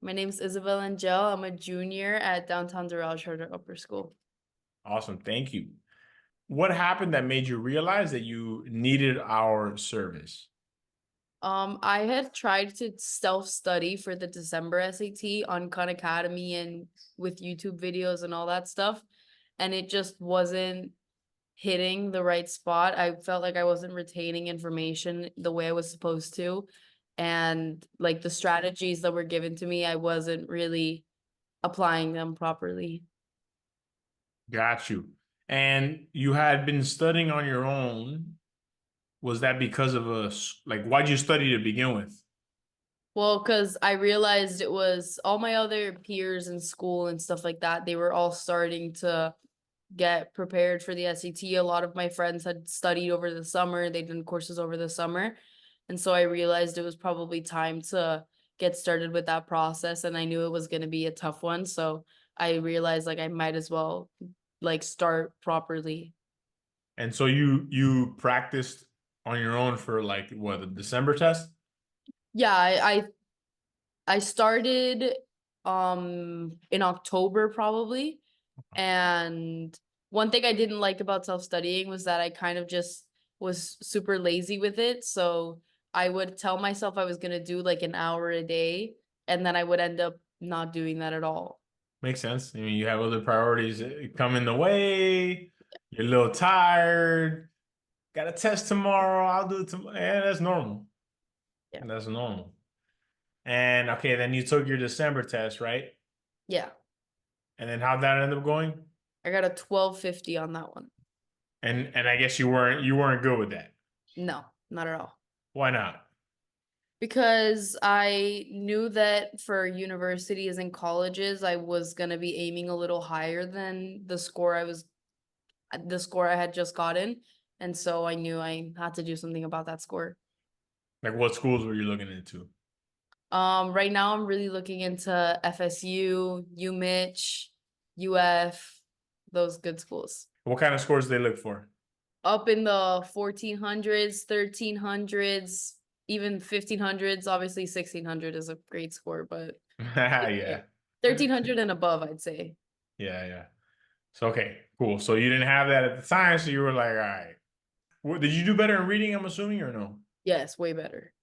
My name's Isabel Andejll. I'm a junior at downtown Doral Charter Upper School. Awesome. Thank you. What happened that made you realize that you needed our service? I had tried to self-study for the December SAT on Khan Academy and with YouTube videos and all that stuff, and it just wasn't hitting the right spot. I felt like I wasn't retaining information the way I was supposed to, and like the strategies that were given to me, I wasn't really applying them properly. Got you. And you had been studying on your own. Was that because of like, why'd you study to begin with? Well, because I realized it was all my other peers in school and stuff like that, they were all starting to get prepared for the SAT. A lot of my friends had studied over the summer, they'd done courses over the summer. And so I realized it was probably time to get started with that process. And I knew it was going to be a tough one. So I realized like I might as well like start properly. And so you practiced on your own for like what, the December test? Yeah, I started in October probably. And one thing I didn't like about self-studying was that I kind of just was super lazy with it. So I would tell myself I was gonna do like an hour a day, and then I would end up not doing that at all. Makes sense. I mean, you have other priorities come in the way. You're a little tired. Got a test tomorrow. I'll do it tomorrow. Yeah, that's normal. Yeah. That's normal. And okay, then you took your December test, right? Yeah. And then how'd that end up going? I got a 1250 on that one. And I guess you weren't good with that. No, not at all. Why not? Because I knew that for universities and colleges, I was gonna be aiming a little higher than the score I had just gotten. And so I knew I had to do something about that score. Like what schools were you looking into? Right now I'm really looking into FSU, UMich, UF, those good schools. What kind of scores they look for? Up in the 1400s, 1300s, even 1500s. Obviously 1600 is a great score, but Yeah. 1300 and above, I'd say. Yeah, yeah. So okay, cool. So you didn't have that at the time, so you were like, all right. Did you do better in reading, I'm assuming, or no? Yes, way better.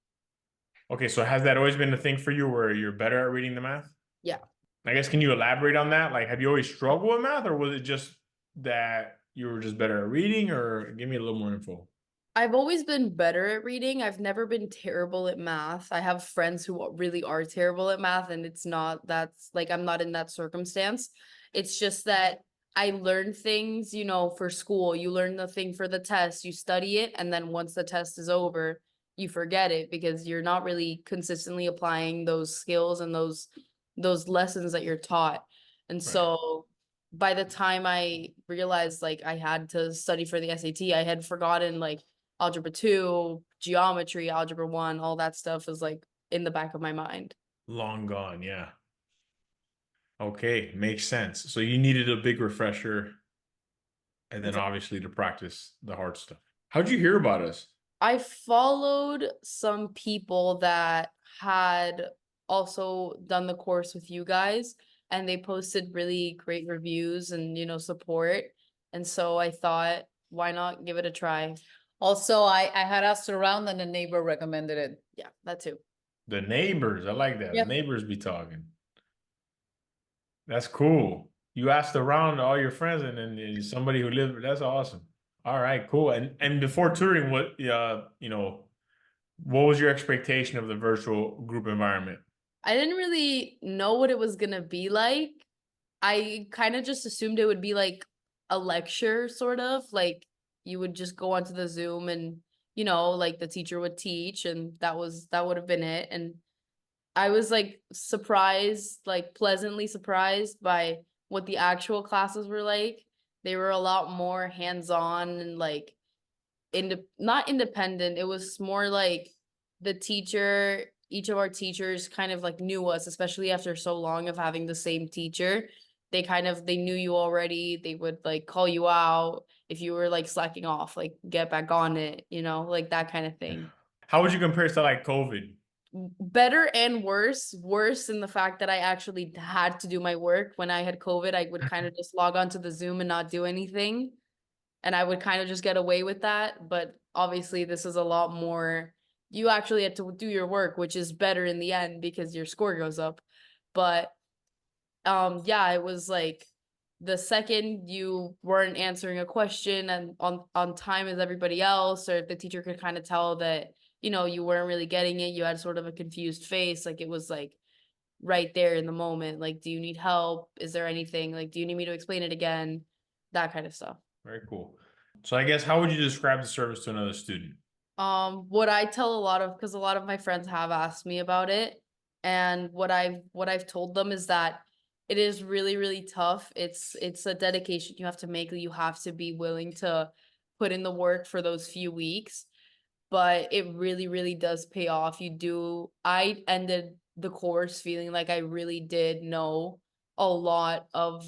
Okay, so has that always been the thing for you where you're better at reading the math? Yeah. I guess can you elaborate on that? Like, have you always struggled with math, or was it just that you were just better at reading, or give me a little more info? I've always been better at reading. I've never been terrible at math. I have friends who really are terrible at math, and it's not that's like I'm not in that circumstance. It's just that I learn things, for school. You learn the thing for the test, you study it, and then once the test is over, you forget it because you're not really consistently applying those skills and those lessons that you're taught. And Right. so by the time I realized like I had to study for the SAT, I had forgotten like algebra 2, geometry, algebra 1, all that stuff is like in the back of my mind. Long gone, yeah. Okay, makes sense. So you needed a big refresher and then Exactly. obviously to practice the hard stuff. How'd you hear about us? I followed some people that had also done the course with you guys, and they posted really great reviews and, support. And so I thought, why not give it a try? Also, I had asked around and a neighbor recommended it. Yeah, that too. The neighbors, I like that. The Yep. neighbors be talking. That's cool. You asked around to all your friends and then somebody who lived, that's awesome. All right, cool. And before touring, what was your expectation of the virtual group environment? I didn't really know what it was gonna be like. I kind of just assumed it would be like a lecture, sort of. Like you would just go onto the Zoom and, like the teacher would teach, and that would have been it. And I was like surprised, like pleasantly surprised by what the actual classes were like. They were a lot more hands-on and like not independent. It was more like each of our teachers kind of like knew us, especially after so long of having the same teacher. They knew you already. They would like call you out if you were like slacking off, like get back on it, like that kind of Yeah. thing. How would you compare it to like COVID? better and worse. Worse in the fact that I actually had to do my work. When I had COVID, I would kind of just log onto the Zoom and not do anything. And I would kind of just get away with that. But obviously, this is a lot more. You actually had to do your work, which is better in the end because your score goes up. But yeah, it was like the second you weren't answering a question and on time as everybody else, or if the teacher could kind of tell that, you know, you weren't really getting it, you had sort of a confused face, like it was like right there in the moment, like, do you need help? Is there anything, like, do you need me to explain it again? That kind of stuff. Very cool. So I guess how would you describe the service to another student? What I tell a lot of, because a lot of my friends have asked me about it, and what I've told them is that it is really, really tough. It's a dedication you have to make. You have to be willing to put in the work for those few weeks, but it really, really does pay off. I ended the course feeling like I really did know a lot of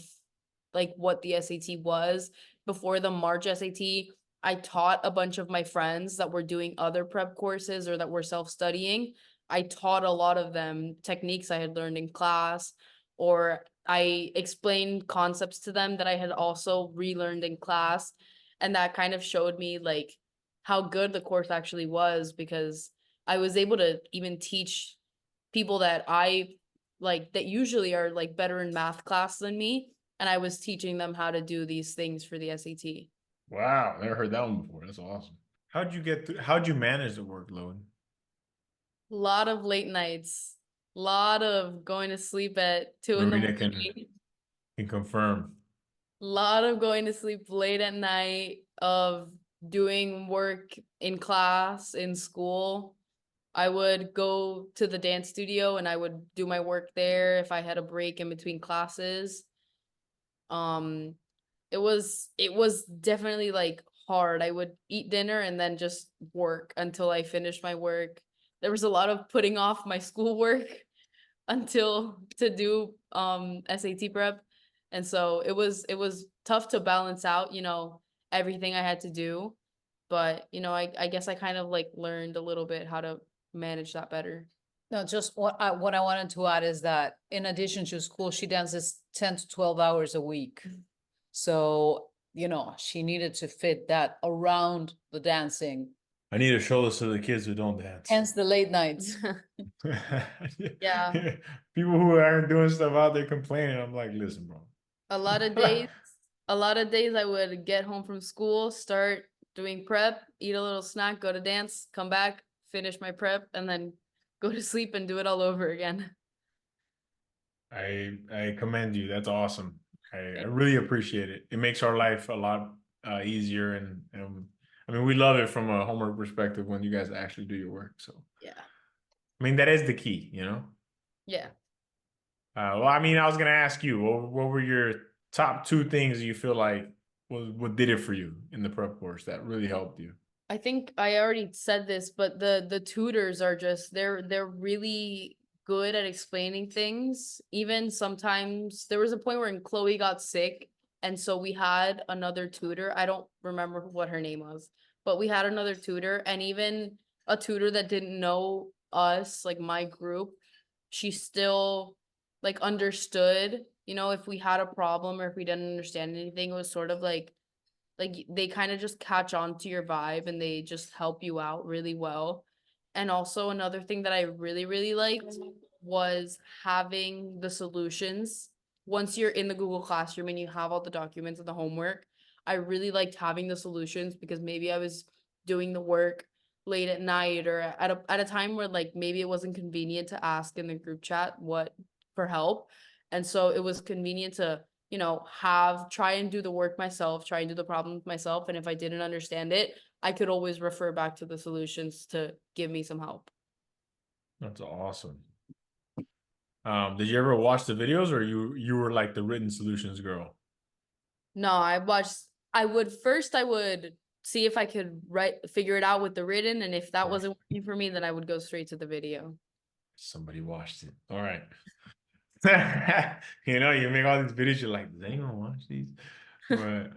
like what the SAT was. Before the March SAT, I taught a bunch of my friends that were doing other prep courses or that were self-studying. I taught a lot of them techniques I had learned in class, or I explained concepts to them that I had also relearned in class. And that kind of showed me like how good the course actually was, because I was able to even teach people that I like that usually are like better in math class than me, and I was teaching them how to do these things for the SAT. Wow, never heard that one before. That's awesome. How'd you manage the workload? A lot of late nights, a lot of going to sleep at 2 in the Marina morning, can confirm. a lot of going to sleep late at night, of doing work in class, in school. I would go to the dance studio and I would do my work there if I had a break in between classes. Um, it was definitely like hard. I would eat dinner and then just work until I finished my work. There was a lot of putting off my schoolwork until to do SAT prep. And so it was tough to balance out, you know, everything I had to do. But, you know, I guess I kind of like learned a little bit how to manage that better. No, just what I wanted to add is that in addition to school, she dances 10 to 12 hours a week. So, you know, she needed to fit that around the dancing, I need to show this to the kids who don't dance. hence the late nights. Yeah. People who aren't doing stuff out there complaining, I'm like, listen, bro. A lot of days, a lot of days I would get home from school, start doing prep, eat a little snack, go to dance, come back, finish my prep, and then go to sleep and do it all over again. I commend you. That's awesome. I really appreciate it. It makes our life a lot easier, and I mean, we love it from a homework perspective when you guys actually do your work. So Yeah. I mean, that is the key, you know. Yeah. Well, I mean, I was gonna ask you, what were your top two things you feel like was what did it for you in the prep course that really helped you? I think I already said this, but the tutors are just they're really good at explaining things. Even sometimes there was a point where Chloe got sick, and so we had another tutor. I don't remember what her name was, but we had another tutor, and even a tutor that didn't know us, like my group, she still like understood, you know, if we had a problem or if we didn't understand anything, it was sort of like they kind of just catch on to your vibe and they just help you out really well. And also another thing that I really, really liked was having the solutions. Once you're in the Google Classroom and you have all the documents and the homework, I really liked having the solutions, because maybe I was doing the work late at night or at a time where like maybe it wasn't convenient to ask in the group chat what for help. And so it was convenient to, you know, try and do the work myself, try and do the problem myself. And if I didn't understand it, I could always refer back to the solutions to give me some help. That's awesome. Did you ever watch the videos, or you were like the written solutions girl? No, I would see if I could figure it out with the written. And if that wasn't working for me, then I would go straight to the video. Somebody watched it. All right. You know, you make all these videos, you're like, does anyone watch these? But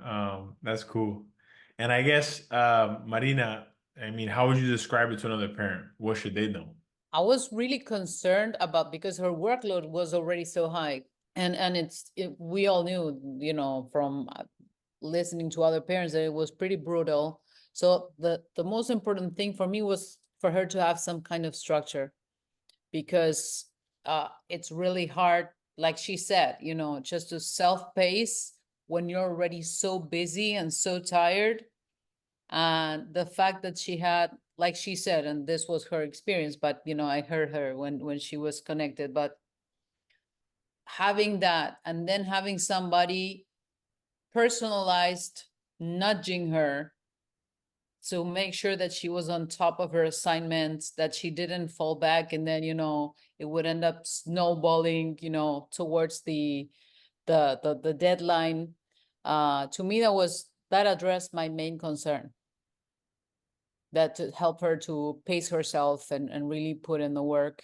that's cool. And I guess Marina, I mean, how would you describe it to another parent? What should they know? I was really concerned about, because her workload was already so high. And we all knew, you know, from listening to other parents, that it was pretty brutal. So the most important thing for me was for her to have some kind of structure, because it's really hard, like she said, you know, just to self-pace when you're already so busy and so tired. And the fact that she had, like she said, and this was her experience, but you know, I heard her when she was connected, but having that, and then having somebody personalized nudging her to make sure that she was on top of her assignments, that she didn't fall back, and then, you know, it would end up snowballing, you know, towards the deadline. To me, that addressed my main concern. That to help her to pace herself and really put in the work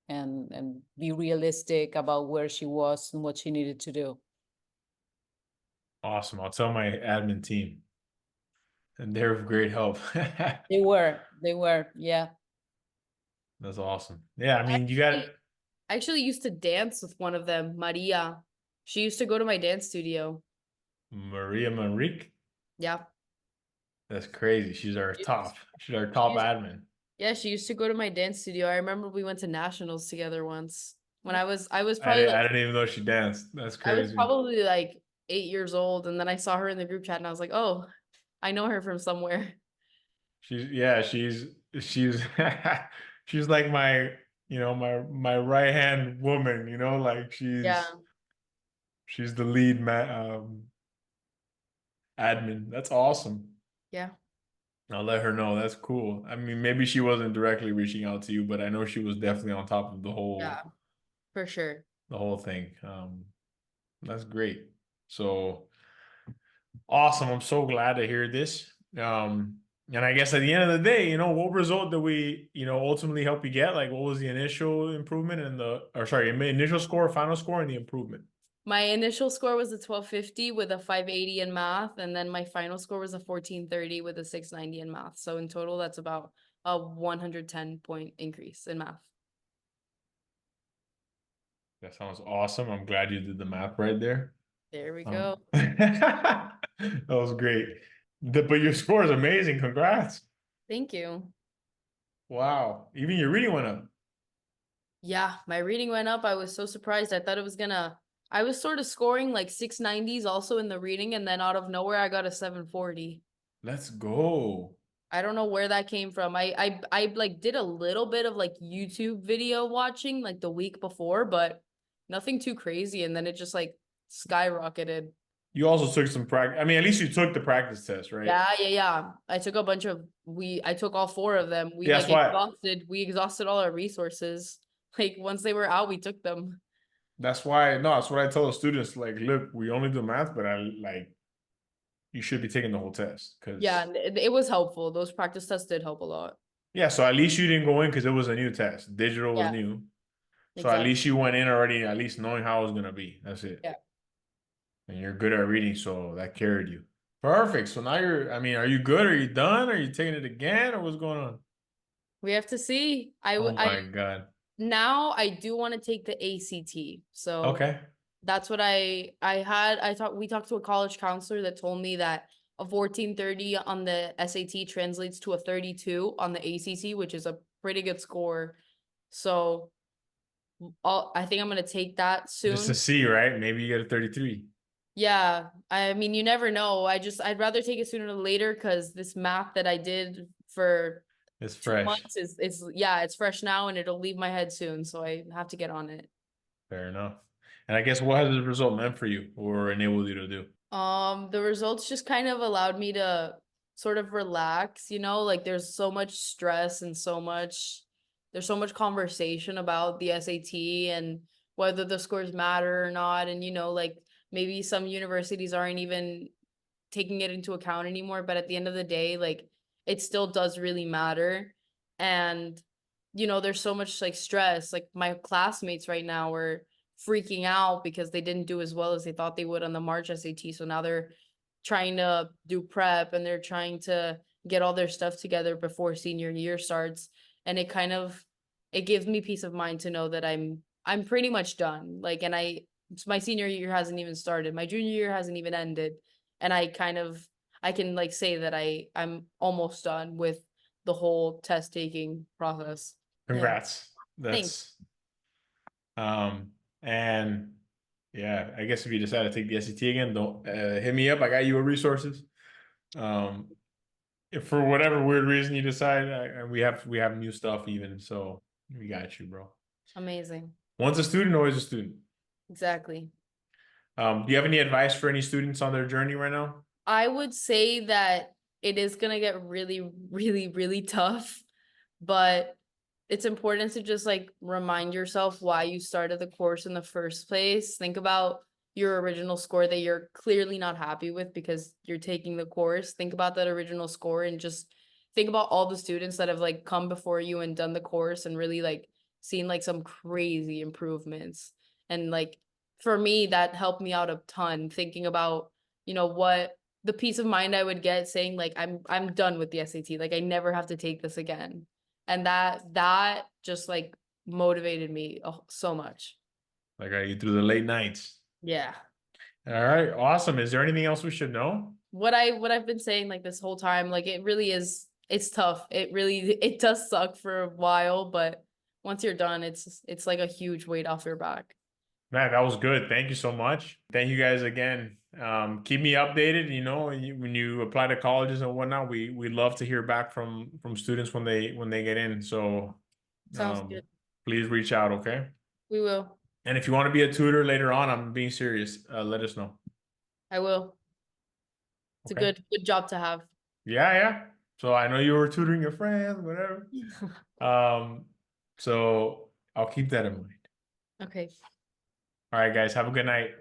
and be realistic about where she was and what she needed to do. Awesome. I'll tell my admin team, and they're of great help. They were, yeah. That's awesome. Yeah, I I mean, you got actually, I actually used to dance with one of them, Maria. She used to go to my dance studio. Maria Manrique. Yeah. That's crazy. She's our She top. used- She's our she top used- admin. yeah, she used to go to my dance studio. I remember we went to nationals together once when I was I probably didn't, like I didn't even know she danced. That's I was crazy. probably like 8 years old, and then I saw her in the group chat and I was like, oh, I know her from somewhere. She's she's like my right hand woman, like Yeah, she's the lead admin. That's awesome. yeah, I'll let her know. That's cool. I mean, maybe she wasn't directly reaching out to you, but I know she was definitely on top of the yeah, whole for sure. the whole thing. That's great. So awesome. I'm so glad to hear this. And I guess at the end of the day, what result did we, ultimately help you get? Like, what was the initial improvement and initial score, final score, and the improvement? My initial score was a 1250 with a 580 in math, and then my final score was a 1430 with a 690 in math. So in total, that's about a 110-point increase in math. That sounds awesome. I'm glad you did the math right there. There we go. That was great. But your score is amazing. Congrats. Thank you. Wow. Even your reading went up. Yeah, my reading went up. I was so surprised. I was sort of scoring like 690s also in the reading, and then out of nowhere, I got a 740. Let's go. I don't know where that came from. I like did a little bit of like YouTube video watching like the week before, but nothing too crazy. And then it just like skyrocketed. You also took some practice. I mean, at least you took the practice test, right? Yeah. I took a bunch of I took all four of them. Yeah, that's why. We exhausted all our resources. Like once they were out, we took them. That's why. No, that's what I tell the students. Like, look, we only do math, but you should be taking the whole test Yeah, because and it was helpful. Those practice tests did help a lot. yeah. So at least you didn't go in because it was a new test. Digital was Yeah, new, so at exactly. least you went in already, at least knowing how it was gonna be. That's it. Yeah. And you're good at reading, so that carried you. Perfect. So now I mean, are you good? Are you done? Are you taking it again, or what's going on? We have to see. Oh my God. Now I do want to take the ACT. So Okay. that's what we talked to a college counselor that told me that a 1430 on the SAT translates to a 32 on the ACT, which is a pretty good score. So I think I'm gonna take that Just to soon. see, right? Maybe you get a 33. Yeah, I mean, you never know. I'd rather take it sooner than later because this math that I did for It's 2 fresh. months it's fresh now and it'll leave my head soon. So I have to get on it. Fair enough. And I guess what has the result meant for you or enabled you to do? The results just kind of allowed me to sort of relax, like there's so much stress and there's so much conversation about the SAT and whether the scores matter or not. And, like maybe some universities aren't even taking it into account anymore, but at the end of the day, like it still does really matter. And, there's so much like stress. Like my classmates right now are freaking out because they didn't do as well as they thought they would on the March SAT. So now they're trying to do prep and they're trying to get all their stuff together before senior year starts. And it kind of it gives me peace of mind to know that I'm pretty much done. Like, and my senior year hasn't even started. My junior year hasn't even ended. And I can like say that I'm almost done with the whole test taking process. Yeah. Congrats. Thanks. That's and yeah, I guess if you decide to take the SAT again, don't hit me up. I got your resources. If for whatever weird reason you decide, we have new stuff even, so we got you, bro. Amazing. Once a student, always a student. Exactly. Do you have any advice for any students on their journey right now? I would say that it is gonna get really, really, really tough, but it's important to just like remind yourself why you started the course in the first place. Think about your original score that you're clearly not happy with because you're taking the course. Think about that original score and just think about all the students that have like come before you and done the course and really like seen like some crazy improvements. And like for me, that helped me out a ton thinking about, what the peace of mind I would get saying like I'm done with the SAT. Like I never have to take this again. And that just like motivated me so much. Like, are you through the late nights? Yeah. All right, awesome. Is there anything else we should know? What I've been saying like this whole time, like it really is, it's tough. It does suck for a while, but once you're done, it's like a huge weight off your back. Man, that was good. Thank you so much. Thank you guys again. Keep me updated. When you apply to colleges and whatnot, we love to hear back from students when they get in. So, Sounds good. please reach out, okay? We will. And if you want to be a tutor later on, I'm being serious. Let us know. I will. It's Okay. a good job to have. Yeah, yeah. So I know you were tutoring your friends, whatever. So I'll keep that in mind. Okay. All right, guys. Have a good night.